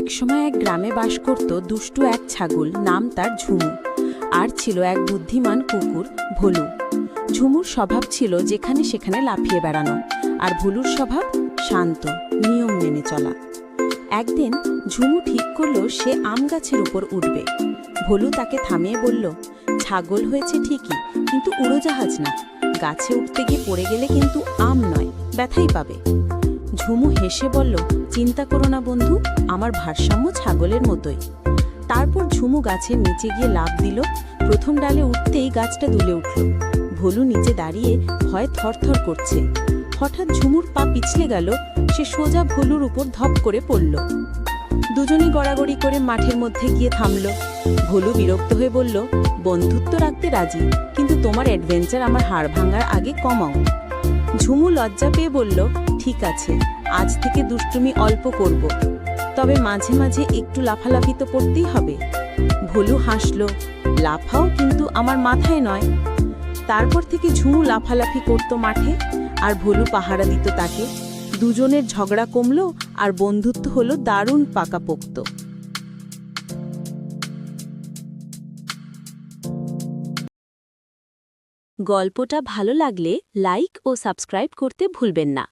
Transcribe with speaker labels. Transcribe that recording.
Speaker 1: একসময় এক গ্রামে বাস করত দুষ্টু এক ছাগল, নাম তার ঝুমু। আর ছিল এক বুদ্ধিমান কুকুর, ভোলু। ঝুমুর স্বভাব ছিল যেখানে সেখানে লাফিয়ে বেড়ানো, আর ভোলুর স্বভাব শান্ত, নিয়ম মেনে চলা। একদিন ঝুমু ঠিক করল সে আম গাছের উপর উঠবে। ভোলু তাকে থামিয়ে বলল, ছাগল হয়েছে ঠিকই, কিন্তু উড়োজাহাজ না। গাছে উঠতে গিয়ে পড়ে গেলে কিন্তু আম নয়, ব্যথাই পাবে। ঝুমু হেসে বলল, চিন্তা করো না বন্ধু, আমার ভারসাম্য ছাগলের মতোই। তারপর ঝুমু গাছের নিচে গিয়ে লাফ দিল। প্রথম ডালে উঠতেই গাছটা দুলে উঠল। ভোলু নিচে দাঁড়িয়ে ভয়ে থরথর করছে। হঠাৎ ঝুমুর পা পিছলে গেল, সে সোজা ভোলুর উপর ধপ করে পড়ল। দুজনে গড়াগড়ি করে মাঠের মধ্যে গিয়ে থামল। ভোলু বিরক্ত হয়ে বলল, বন্ধুত্ব রাখতে রাজি, কিন্তু তোমার অ্যাডভেঞ্চার আমার হাড় ভাঙার আগে কমাও। ঝুমু লজ্জা পেয়ে বলল, ঠিক আছে, আজ থেকে দুষ্টুমি অল্প করব, তবে মাঝে মাঝে একটু লাফালাফি তো করতেই হবে। ভোলু হাসল, লাফাও, কিন্তু আমার মাথায় নয়। তারপর থেকে ঝুমু লাফালাফি করত মাঠে, আর ভোলু পাহারা দিত তাকে। দুজনের ঝগড়া কমল, আর বন্ধুত্ব হলো দারুণ পাকাপোক্ত। গল্পটা ভালো লাগলে লাইক ও সাবস্ক্রাইব করতে ভুলবেন না।